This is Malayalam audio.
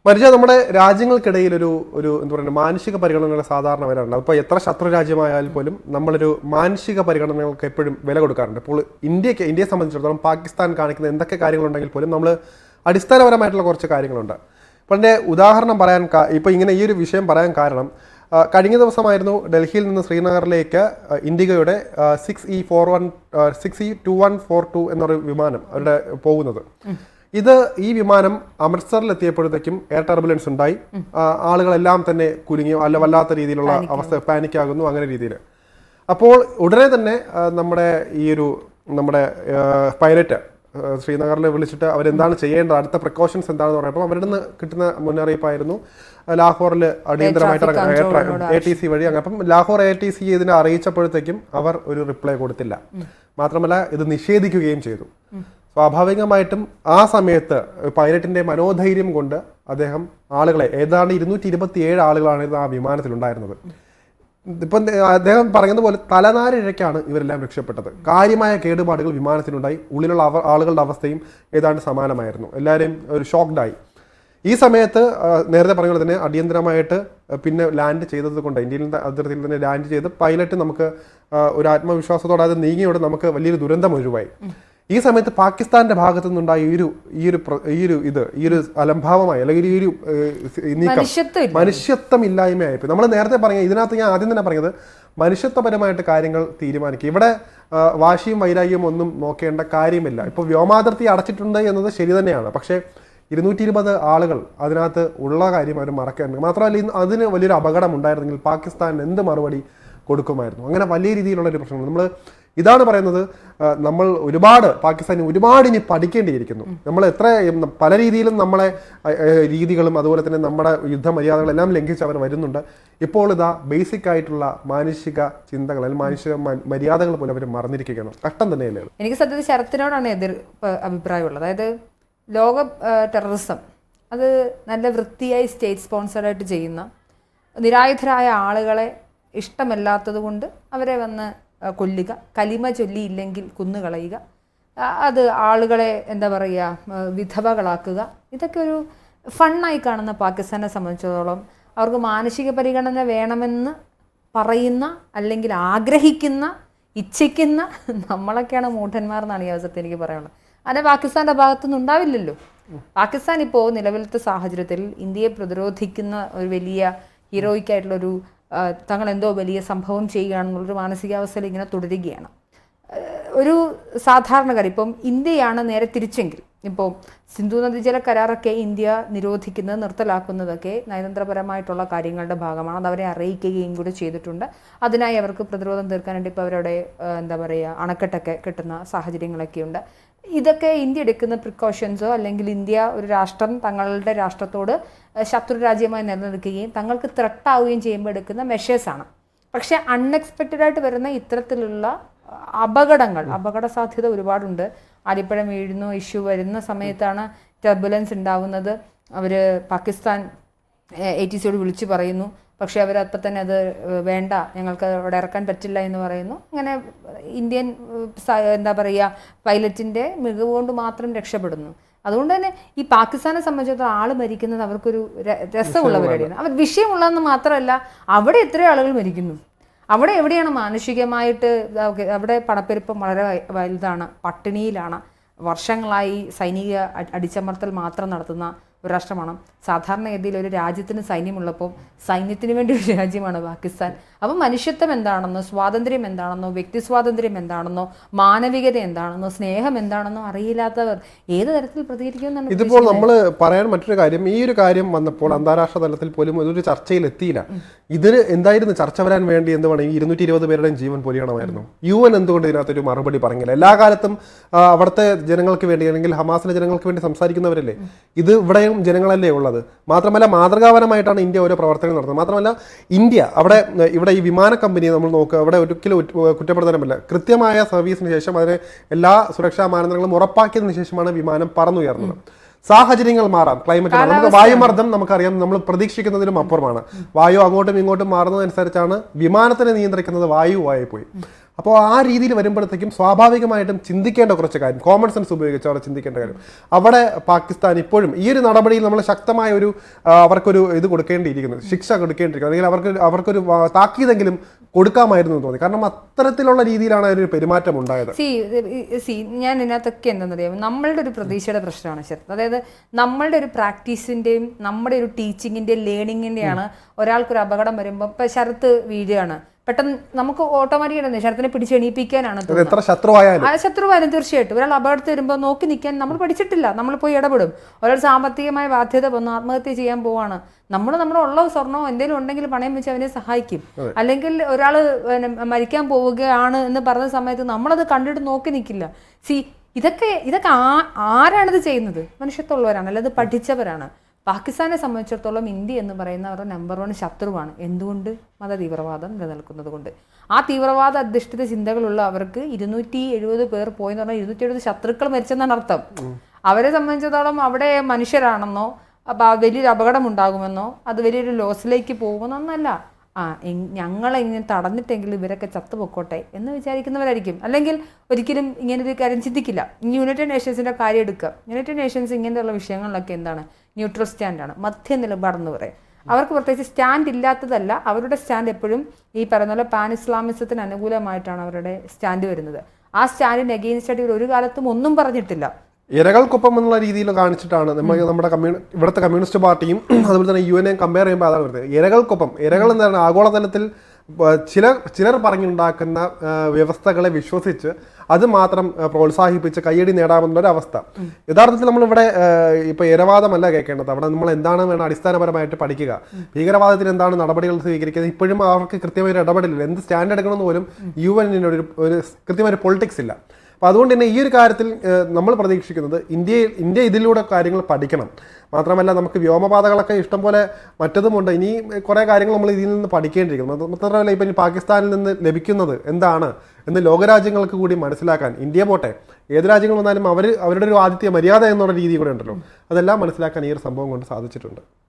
മറിച്ച് നമ്മുടെ രാജ്യങ്ങൾക്കിടയിൽ ഒരു എന്താ പറയുക മാനുഷിക പരിഗണനകൾ സാധാരണ വരാറുണ്ട്. അപ്പോൾ എത്ര ശത്രു രാജ്യമായാൽ പോലും നമ്മളൊരു മാനുഷിക പരിഗണനകൾക്ക് എപ്പോഴും വില കൊടുക്കാറുണ്ട്. അപ്പോൾ ഇന്ത്യയെ സംബന്ധിച്ചിടത്തോളം പാകിസ്ഥാൻ കാണിക്കുന്ന എന്തൊക്കെ കാര്യങ്ങളുണ്ടെങ്കിൽ പോലും നമ്മൾ അടിസ്ഥാനപരമായിട്ടുള്ള കുറച്ച് കാര്യങ്ങളുണ്ട്. അപ്പോൾ എൻ്റെ ഉദാഹരണം പറയാൻ ഇപ്പോൾ ഇങ്ങനെ ഈ ഒരു വിഷയം പറയാൻ കാരണം കഴിഞ്ഞ ദിവസമായിരുന്നു ഡൽഹിയിൽ നിന്ന് ശ്രീനഗറിലേക്ക് ഇൻഡിഗോയുടെ 6E2142 എന്നൊരു വിമാനം അവരുടെ പോകുന്നത്. ഈ വിമാനം അമൃത്സറിലെത്തിയപ്പോഴത്തേക്കും എയർ ടർബുലൻസ് ഉണ്ടായി. ആളുകളെല്ലാം തന്നെ കുലുങ്ങി, വല്ലാത്ത രീതിയിലുള്ള അവസ്ഥ, പാനിക്കാകുന്നു, അങ്ങനെ രീതിയിൽ. അപ്പോൾ ഉടനെ തന്നെ നമ്മുടെ പൈലറ്റ് ശ്രീനഗറിൽ വിളിച്ചിട്ട് അവരെന്താണ് ചെയ്യേണ്ടത്, അടുത്ത പ്രിക്കോഷൻസ് എന്താണെന്ന് പറയുമ്പോൾ അവരുടെ നിന്ന് കിട്ടുന്ന മുന്നറിയിപ്പായിരുന്നു ലാഹോറിൽ അടിയന്തരമായിട്ട് ATC വഴി. അപ്പം ലാഹോർ ATC ഇതിനെ അറിയിച്ചപ്പോഴത്തേക്കും അവർ ഒരു റിപ്ലൈ കൊടുത്തില്ല. മാത്രമല്ല ഇത് നിഷേധിക്കുകയും ചെയ്തു. സ്വാഭാവികമായിട്ടും ആ സമയത്ത് പൈലറ്റിന്റെ മനോധൈര്യം കൊണ്ട് അദ്ദേഹം ആളുകളെ ഏതാണ്ട് 227 ആളുകളാണ് ആ വിമാനത്തിലുണ്ടായിരുന്നത്. ഇപ്പം അദ്ദേഹം പറയുന്ന പോലെ തലനാരിഴയ്ക്കാണ് ഇവരെല്ലാം രക്ഷപ്പെട്ടത്. കാര്യമായ കേടുപാടുകൾ വിമാനത്തിനുണ്ടായി. ഉള്ളിലുള്ള ആളുകളുടെ അവസ്ഥയും ഏതാണ്ട് സമാനമായിരുന്നു. എല്ലാവരെയും ഒരു ഷോക്ക്ഡായി. ഈ സമയത്ത് നേരത്തെ പറഞ്ഞ പോലെ തന്നെ അടിയന്തരമായിട്ട് പിന്നെ ലാൻഡ് ചെയ്തത് കൊണ്ട് ഇന്ത്യയിൽ അതിർത്തിയിൽ തന്നെ ലാൻഡ് ചെയ്ത് പൈലറ്റ് നമുക്ക് ഒരു ആത്മവിശ്വാസത്തോടെ അത് നീങ്ങിയോടെ നമുക്ക് വലിയൊരു ദുരന്തം ഒഴിവായി. ഈ സമയത്ത് പാകിസ്ഥാന്റെ ഭാഗത്തു നിന്നുണ്ടായ ഈ ഒരു അലംഭാവമായി അല്ലെങ്കിൽ ഈ ഒരു നീക്കം മനുഷ്യത്വം ഇല്ലായ്മയായിപ്പോയി. നമ്മൾ നേരത്തെ പറഞ്ഞ ഇതിനകത്ത് ഞാൻ ആദ്യം തന്നെ പറഞ്ഞത് മനുഷ്യത്വപരമായിട്ട് കാര്യങ്ങൾ തീരുമാനിക്കുക. ഇവിടെ വാശിയും വൈരാഗ്യവും ഒന്നും നോക്കേണ്ട കാര്യമില്ല. ഇപ്പോൾ വ്യോമാതിർത്തി അടച്ചിട്ടുണ്ട് എന്നത് ശരി തന്നെയാണ്. പക്ഷേ 220 ആളുകൾ അതിനകത്ത് ഉള്ള കാര്യം അവർ മറക്കാറുണ്ട്. മാത്രമല്ല അതിന് വലിയൊരു അപകടം ഉണ്ടായിരുന്നെങ്കിൽ പാകിസ്ഥാൻ എന്ത് മറുപടി കൊടുക്കുമായിരുന്നു. അങ്ങനെ വലിയ രീതിയിലുള്ള ഒരു പ്രശ്നങ്ങൾ നമ്മൾ ഇതാണ് പറയുന്നത്. നമ്മൾ പാകിസ്ഥാനി ഒരുപാട് ഇനി പഠിക്കേണ്ടിയിരിക്കുന്നു. നമ്മൾ പല രീതിയിലും നമ്മളെ രീതികളും അതുപോലെ തന്നെ നമ്മുടെ യുദ്ധമര്യാദകളെല്ലാം ലംഘിച്ച് അവർ വരുന്നുണ്ട്. ഇപ്പോൾ ബേസിക് ആയിട്ടുള്ള മാനുഷിക ചിന്തകൾ അല്ലെങ്കിൽ മാനുഷിക മര്യാദകൾ പോലും അവർ മറന്നിരിക്കുകയാണ്. കഷ്ടം തന്നെയല്ലേ. എനിക്ക് സത്യത്തിൽ ശരത്തിനോടാണ് എതിർ അഭിപ്രായമുള്ളത്. അതായത് ലോക ടെററിസം അത് നല്ല വൃത്തിയായി സ്റ്റേറ്റ് സ്പോൺസർഡായിട്ട് ചെയ്യുന്ന നിരായുധരായ ആളുകളെ ഇഷ്ടമല്ലാത്തത് കൊണ്ട് അവരെ വന്ന് കൊല്ലുക, കലിമ ചൊല്ലിയില്ലെങ്കിൽ കുന്നുകളയുക, അത് ആളുകളെ എന്താ പറയുക വിധവകളാക്കുക, ഇതൊക്കെ ഒരു ഫണ്ണായി കാണുന്ന പാകിസ്ഥാനെ സംബന്ധിച്ചിടത്തോളം അവർക്ക് മാനസിക പരിഗണന വേണമെന്ന് പറയുന്ന അല്ലെങ്കിൽ ആഗ്രഹിക്കുന്ന ഇച്ഛിക്കുന്ന നമ്മളൊക്കെയാണ് മൂഢന്മാർ എന്നാണ് ഈ അവസരത്തിൽ എനിക്ക് പറയാനുള്ളത്. അങ്ങനെ പാകിസ്ഥാൻ്റെ ഭാഗത്തുനിന്ന് ഉണ്ടാവില്ലല്ലോ. പാകിസ്ഥാൻ ഇപ്പോൾ നിലവിലത്തെ സാഹചര്യത്തിൽ ഇന്ത്യയെ പ്രതിരോധിക്കുന്ന ഒരു വലിയ ഹീറോയിക്കായിട്ടുള്ളൊരു തങ്ങൾ എന്തോ വലിയ സംഭവം ചെയ്യുകയാണെന്നുള്ളൊരു മാനസികാവസ്ഥയിൽ ഇങ്ങനെ തുടരുകയാണ്. ഒരു സാധാരണക്കാർ ഇപ്പം ഇന്ത്യയാണ് നേരെ തിരിച്ചെങ്കിൽ ഇപ്പോൾ സിന്ധു നദീജല കരാറൊക്കെ ഇന്ത്യ നിരോധിക്കുന്നത് നിർത്തലാക്കുന്നതൊക്കെ നയതന്ത്രപരമായിട്ടുള്ള കാര്യങ്ങളുടെ ഭാഗമാണ്. അത് അവരെ അറിയിക്കുകയും കൂടി ചെയ്തിട്ടുണ്ട്. അതിനായി അവർക്ക് പ്രതിരോധം തീർക്കാൻ വേണ്ടി ഇപ്പോൾ അവരുടെ എന്താ പറയുക അണക്കെട്ടൊക്കെ കിട്ടുന്ന സാഹചര്യങ്ങളൊക്കെ ഉണ്ട്. ഇതൊക്കെ ഇന്ത്യ എടുക്കുന്ന പ്രിക്കോഷൻസോ അല്ലെങ്കിൽ ഇന്ത്യ ഒരു രാഷ്ട്രം തങ്ങളുടെ രാഷ്ട്രത്തോട് ശത്രു രാജ്യമായി നിലനിൽക്കുകയും തങ്ങൾക്ക് ത്രെട്ടാവുകയും ചെയ്യുമ്പോൾ എടുക്കുന്ന മെഷേഴ്സാണ്. പക്ഷേ അൺഎക്സ്പെക്റ്റഡായിട്ട് വരുന്ന ഇത്തരത്തിലുള്ള അപകട സാധ്യത ഒരുപാടുണ്ട്. ആലിപ്പഴം വീഴുന്നു ഇഷ്യൂ വരുന്ന സമയത്താണ് ടർബുലൻസ് ഉണ്ടാവുന്നത്. അവർ പാകിസ്ഥാൻ ATCയോട് വിളിച്ചു പറയുന്നു. പക്ഷേ അവരപ്പം തന്നെ അത് വേണ്ട, ഞങ്ങൾക്ക് അവിടെ ഇറക്കാൻ പറ്റില്ല എന്ന് പറയുന്നു. അങ്ങനെ ഇന്ത്യൻ എന്താ പറയുക പൈലറ്റിൻ്റെ മികവ് കൊണ്ട് മാത്രം രക്ഷപ്പെടുന്നു. അതുകൊണ്ട് തന്നെ ഈ പാകിസ്ഥാനെ സംബന്ധിച്ചിടത്തോളം ആൾ മരിക്കുന്നത് അവർക്കൊരു രസമുള്ള പരിപാടിയാണ്. അവർ വിഷയമുള്ളതെന്ന് മാത്രമല്ല, അവിടെ എത്രയോ ആളുകൾ മരിക്കുന്നു. അവിടെ എവിടെയാണ് മാനുഷികമായിട്ട് അവിടെ പണപ്പെരുപ്പം വളരെ വലുതാണ്, പട്ടിണിയിലാണ്, വർഷങ്ങളായി സൈനിക അടിച്ചമർത്തൽ മാത്രം നടത്തുന്ന ഒരു രാഷ്ട്രമാണ്. സാധാരണഗതിയിൽ ഒരു രാജ്യത്തിന് സൈന്യമുള്ളപ്പോൾ സൈന്യത്തിന് വേണ്ടി ഒരു രാജ്യമാണ് പാകിസ്ഥാൻ. അപ്പം മനുഷ്യത്വം എന്താണെന്നോ, സ്വാതന്ത്ര്യം എന്താണെന്നോ, വ്യക്തി സ്വാതന്ത്ര്യം എന്താണെന്നോ, മാനവികത എന്താണെന്നോ, സ്നേഹം എന്താണെന്നോ അറിയില്ലാത്തവർ ഏത് തരത്തിൽ പ്രതികരിക്കുമെന്നാണ്. ഇതിപ്പോൾ നമ്മൾ പറയാൻ മറ്റൊരു കാര്യം, ഈ ഒരു കാര്യം വന്നപ്പോൾ അന്താരാഷ്ട്ര തലത്തിൽ പോലും ഇതൊരു ചർച്ചയിൽ എത്തിയില്ല. ഇതിന് എന്തായിരുന്നു ചർച്ച വരാൻ വേണ്ടി എന്തുവാണ് ഈ 220 പേരുടെയും ജീവൻ പൊലിയണമായിരുന്നു. UN എന്തുകൊണ്ട് ഇതിനകത്തൊരു മറുപടി പറഞ്ഞില്ല? എല്ലാ കാലത്തും അവിടുത്തെ ജനങ്ങൾക്ക് വേണ്ടി അല്ലെങ്കിൽ ഹമാസിലെ ജനങ്ങൾക്ക് വേണ്ടി സംസാരിക്കുന്നവരല്ലേ. ഇത് ഇവിടെയും ജനങ്ങളല്ലേ ഉള്ളത്. മാത്രമല്ല മാതൃകാപരമായിട്ടാണ് ഇന്ത്യ ഓരോ പ്രവർത്തനങ്ങൾ നടത്തുന്നത്. മാത്രമല്ല ഇവിടെ ഈ വിമാന കമ്പനിയെ നമ്മൾ നോക്കുക, അവിടെ ഒരിക്കലും കുറ്റപ്പെടുത്താനുമില്ല. കൃത്യമായ സർവീസിന് ശേഷം അതിന് എല്ലാ സുരക്ഷാ മാനദണ്ഡങ്ങളും ഉറപ്പാക്കിയതിനു ശേഷമാണ് വിമാനം പറന്നുയർന്നത്. സാഹചര്യങ്ങൾ മാറാം, ക്ലൈമറ്റ് മാറാം. നമുക്ക് വായുമർദ്ദം നമുക്കറിയാം, നമ്മൾ പ്രതീക്ഷിക്കുന്നതിലും അപ്പുറമാണ്. വായു അങ്ങോട്ടും ഇങ്ങോട്ടും മാറുന്നതനുസരിച്ചാണ് വിമാനത്തിനെ നിയന്ത്രിക്കുന്നത് വായുവായി പോയി. അപ്പോൾ ആ രീതിയിൽ വരുമ്പോഴത്തേക്കും സ്വാഭാവികമായിട്ടും ചിന്തിക്കേണ്ട കുറച്ച് കാര്യം, കോമൺ സെൻസ് ഉപയോഗിച്ച് അവിടെ ചിന്തിക്കേണ്ട കാര്യം, അവിടെ പാകിസ്ഥാൻ ഇപ്പോഴും ഈ ഒരു നടപടിയിൽ നമ്മൾ ശക്തമായ ഒരു അവർക്കൊരു ഇത് കൊടുക്കേണ്ടിയിരിക്കുന്നത്, ശിക്ഷ കൊടുക്കേണ്ടിയിരിക്കുന്നത്, അല്ലെങ്കിൽ അവർക്കൊരു താക്കീതെങ്കിലും കൊടുക്കാമായിരുന്നു എന്ന് തോന്നി. കാരണം അത്തരത്തിലുള്ള രീതിയിലാണ് ഒരു പെരുമാറ്റം ഉണ്ടായത്. ഞാൻ ഇതിനകത്തൊക്കെ എന്താണെന്നറിയാം, നമ്മളുടെ ഒരു പ്രതീക്ഷയുടെ പ്രശ്നമാണ് ശരത്. അതായത് നമ്മളുടെ ഒരു പ്രാക്ടീസിന്റെയും നമ്മുടെ ഒരു ടീച്ചിങ്ങിന്റെയും ലേണിങ്ങിന്റെയാണ് ഒരാൾക്കൊരു അപകടം വരുമ്പോൾ ഇപ്പൊ ശരത്ത് വീഴുകയാണ്, പെട്ടെന്ന് നമുക്ക് ഓട്ടോമാറ്റിക്കായിട്ട് ശരത്തിനെ പിടിച്ച് എണീപ്പിക്കാനാണ് ശത്രുവായാലും തീർച്ചയായിട്ടും ഒരാൾ അപകടത്തിൽ വരുമ്പോൾ നോക്കി നിൽക്കാൻ നമ്മൾ പഠിച്ചിട്ടില്ല, നമ്മൾ പോയി ഇടപെടും. ഒരാൾ സാമ്പത്തികമായ ബാധ്യത വന്ന് ആത്മഹത്യ ചെയ്യാൻ പോവാണ്, നമ്മുടെ ഉള്ള സ്വർണ്ണമോ എന്തെങ്കിലും ഉണ്ടെങ്കിൽ പണയം വെച്ച് അവനെ സഹായിക്കും. അല്ലെങ്കിൽ ഒരാൾ മരിക്കാൻ പോവുകയാണ് എന്ന് പറഞ്ഞ സമയത്ത് നമ്മളത് കണ്ടിട്ട് നോക്കി നിൽക്കില്ല. ഇതൊക്കെ ആരാണിത് ചെയ്യുന്നത്? മനുഷ്യത്വമുള്ളവരാണ്, അല്ലാതെ പഠിച്ചവരാണ്. പാകിസ്ഥാനെ സംബന്ധിച്ചിടത്തോളം ഇന്ത്യ എന്ന് പറയുന്ന അവരുടെ നമ്പർ 1 ശത്രുവാണ്. എന്തുകൊണ്ട്? മത തീവ്രവാദം നിലനിൽക്കുന്നത് കൊണ്ട്. ആ തീവ്രവാദ അധിഷ്ഠിത ചിന്തകളുള്ള അവർക്ക് 270 പേർ പോയെന്ന് പറഞ്ഞാൽ 270 ശത്രുക്കൾ മരിച്ചെന്നാണ് അർത്ഥം. അവരെ സംബന്ധിച്ചിടത്തോളം അവിടെ മനുഷ്യരാണെന്നോ വലിയൊരു അപകടം ഉണ്ടാകുമെന്നോ അത് വലിയൊരു ലോസിലേക്ക് പോകുമെന്നോ ഒന്നല്ല. ഞങ്ങളെ ഇങ്ങനെ തടഞ്ഞിട്ടെങ്കിലും ഇവരൊക്കെ ചത്തുപൊക്കോട്ടെ എന്ന് വിചാരിക്കുന്നവരായിരിക്കും. അല്ലെങ്കിൽ ഒരിക്കലും ഇങ്ങനൊരു കാര്യം ചിന്തിക്കില്ല. യുണൈറ്റഡ് നേഷൻസിന്റെ കാര്യം എടുക്കുക. യുണൈറ്റഡ് നേഷൻസ് ഇങ്ങനെയുള്ള വിഷയങ്ങളിലൊക്കെ എന്താണ്? ന്യൂട്രൽ സ്റ്റാൻഡാണ്, മധ്യ നിലപാടെന്ന് പറയും. അവർക്ക് പ്രത്യേകിച്ച് സ്റ്റാൻഡ് ഇല്ലാത്തതല്ല. അവരുടെ സ്റ്റാൻഡ് എപ്പോഴും ഈ പറയുന്ന പോലെ പാൻ ഇസ്ലാമിസത്തിന് അനുകൂലമായിട്ടാണ് അവരുടെ സ്റ്റാൻഡ് വരുന്നത്. ആ സ്റ്റാൻഡിന് എഗെയിൻസ്റ്റ് ആയിട്ട് ഒരു കാലത്തും ഒന്നും പറഞ്ഞിട്ടില്ല. ഇരകൾക്കൊപ്പം എന്നുള്ള രീതിയിൽ കാണിച്ചിട്ടാണ് നമ്മുടെ ഇവിടുത്തെ കമ്മ്യൂണിസ്റ്റ് പാർട്ടിയും അതുപോലെ തന്നെ UN കമ്പയർ ചെയ്യുമ്പോൾ അതാണ് വരുന്നത്. ഇരകൾക്കൊപ്പം, ഇരകൾ എന്താണ് ആഗോളതലത്തിൽ ചിലർ പറഞ്ഞുണ്ടാക്കുന്ന വ്യവസ്ഥകളെ വിശ്വസിച്ച് അത് മാത്രം പ്രോത്സാഹിപ്പിച്ച് കയ്യടി നേടാമെന്നൊരു അവസ്ഥ. യഥാർത്ഥത്തിൽ നമ്മളിവിടെ ഇപ്പൊ ഇരവാദമല്ല കേൾക്കേണ്ടത്, അവിടെ നമ്മൾ എന്താണ് വേണം അടിസ്ഥാനപരമായിട്ട് പഠിക്കുക. ഭീകരവാദത്തിന് എന്താണ് നടപടികൾ സ്വീകരിക്കുന്നത്, ഇപ്പോഴും അവർക്ക് കൃത്യമായ ഒരു ഇടപെടലില്ല. എന്ത് സ്റ്റാൻഡ് എടുക്കണമെന്ന് പോലും UN ഒരു കൃത്യമായ പൊളിറ്റിക്സ് ഇല്ല. അപ്പോൾ അതുകൊണ്ട് തന്നെ ഈ ഒരു കാര്യത്തിൽ നമ്മൾ പ്രതീക്ഷിക്കുന്നത് ഇന്ത്യ ഇതിലൂടെ കാര്യങ്ങൾ പഠിക്കണം. മാത്രമല്ല നമുക്ക് വ്യോമപാതകളൊക്കെ ഇഷ്ടംപോലെ മറ്റതുമുണ്ട്. ഇനി കുറേ കാര്യങ്ങൾ നമ്മൾ ഇതിൽ നിന്ന് പഠിക്കേണ്ടിയിരിക്കുന്നു. മാത്രമല്ല ഇപ്പം പാകിസ്ഥാനിൽ നിന്ന് ലഭിക്കുന്നത് എന്താണ് എന്ന് ലോകരാജ്യങ്ങൾക്ക് കൂടി മനസ്സിലാക്കാൻ, ഇന്ത്യ പോട്ടെ ഏത് രാജ്യങ്ങൾ വന്നാലും അവരുടെ ഒരു ആതിഥ്യ മര്യാദ എന്നുള്ള രീതി കൂടെ ഉണ്ടല്ലോ, അതെല്ലാം മനസ്സിലാക്കാൻ ഈ ഒരു സംഭവം കൊണ്ട് സാധിച്ചിട്ടുണ്ട്.